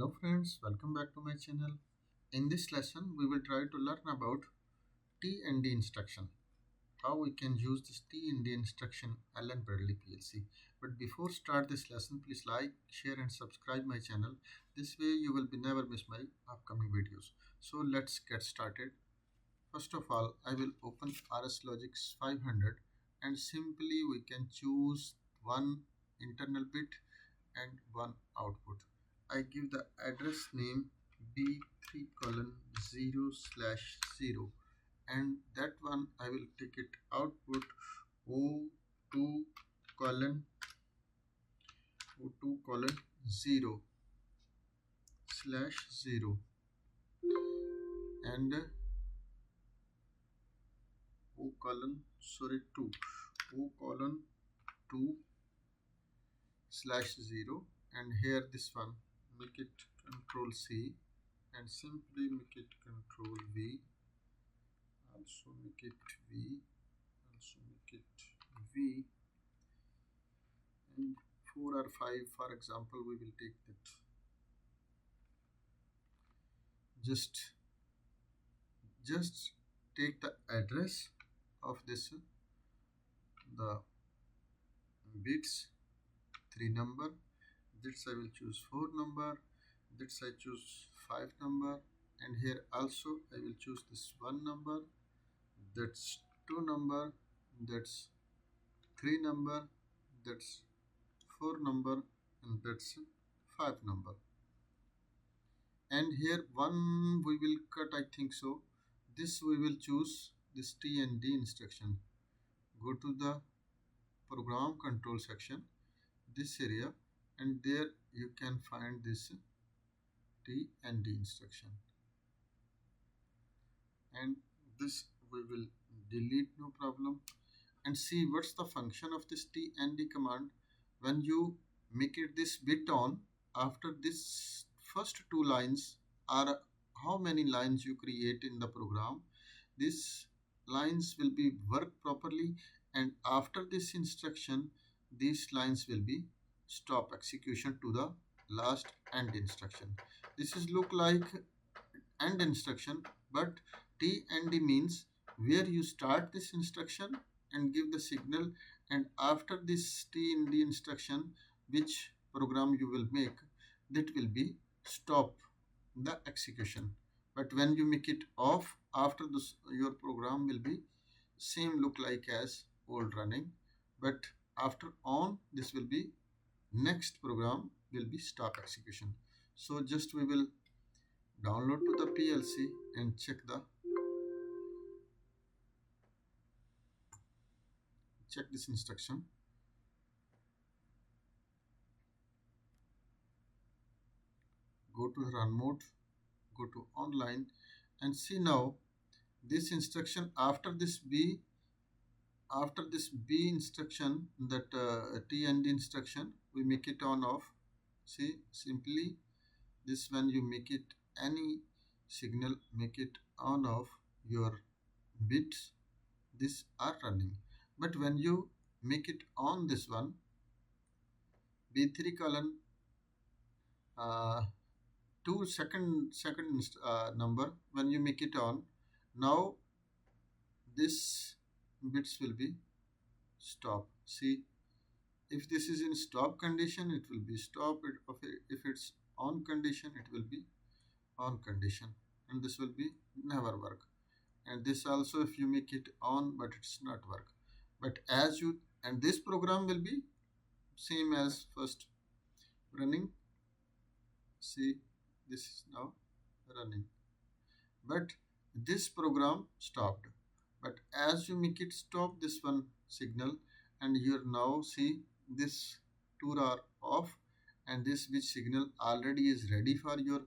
Hello friends, welcome back to my channel. In this lesson, we will try to learn about TND instruction. How we can use this TND instruction Allen-Bradley PLC. But before start this lesson, please like, share and subscribe my channel. This way you will be never miss my upcoming videos. So let's get started. First of all, I will open RS Logix 500 and simply we can choose one internal bit and one output. I give the address name B3 colon 0 slash 0 and that one I will take it output O2 colon 0 slash 0 and O colon 2 O colon 2 slash 0 and here this one make it control C and simply make it control V, also make it V, also make it V, and 4 or 5 for example we will take that. Just take the address of this, the bits 3 number, this I will choose 4 number, this I choose 5 number, and here also I will choose this 1 number, that's 2 number, that's 3 number, that's 4 number, and that's 5 number. And here one we will cut, I think so. This we will choose this TND instruction. Go to the program control section, this area, and there you can find this TND instruction. And this we will delete, no problem. And see what's the function of this TND command. When you make it this bit on, after this first 2 lines are how many lines you create in the program, these lines will be work properly, and after this instruction these lines will be stop execution to the last end instruction. This is look like end instruction, but TND means where you start this instruction and give the signal, and after this TND instruction which program you will make, that will be stop the execution. But when you make it off, after this your program will be same look like as old running, but after on this will be next program will be stop execution. So just we will download to the PLC and check this instruction. Go to run mode, go to online, and see now this instruction after this B instruction, that TND instruction, we make it on off. See, simply this when you make it any signal, make it on off, your bits this are running. But when you make it on this one B3 colon 2 second number, when you make it on, now this bits will be stop. See, if this is in stop condition it will be stop, if it's on condition it will be on condition, and this will be never work. And this also if you make it on but it's not work. But as you, and this program will be same as first running. See, this is now running, but this program stopped. But as you make it stop this one signal, and you now see this two are off, and this bit signal already is ready for your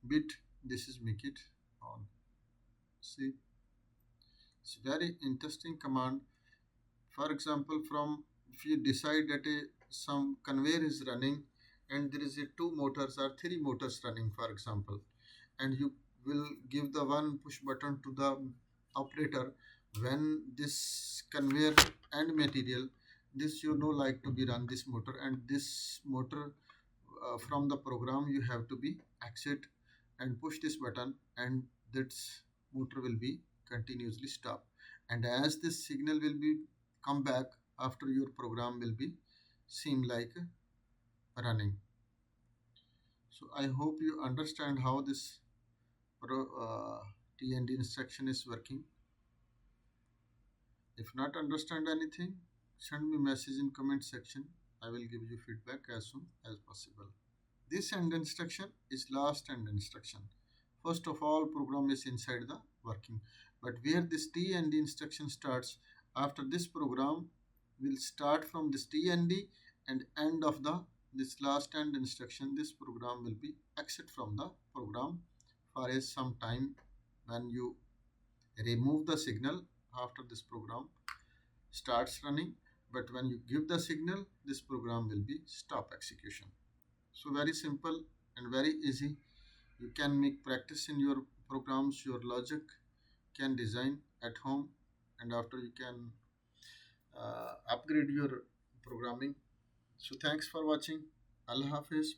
bit, this is make it on. See, it's very interesting command. For example, from if you decide that some conveyor is running and there is a 2 motors or 3 motors running, for example, and you will give the one push button to the operator when this conveyor and material, this like to be run this motor, and this motor from the program you have to be exit and push this button, and this motor will be continuously stop. And as this signal will be come back after, your program will be seem like running. So I hope you understand how this TND instruction is working. If not understand anything, send me message in comment section. I will give you feedback as soon as possible. This end instruction is last end instruction. First of all, program is inside the working, but where this TND instruction starts, after this program will start from this TND, and end of the this last end instruction, this program will be exit from the program for a some time. When you remove the signal, after this program starts running, but when you give the signal, this program will be stop execution. So very simple and very easy. You can make practice in your programs, your logic can design at home, and after you can upgrade your programming. So thanks for watching. Allah Hafiz.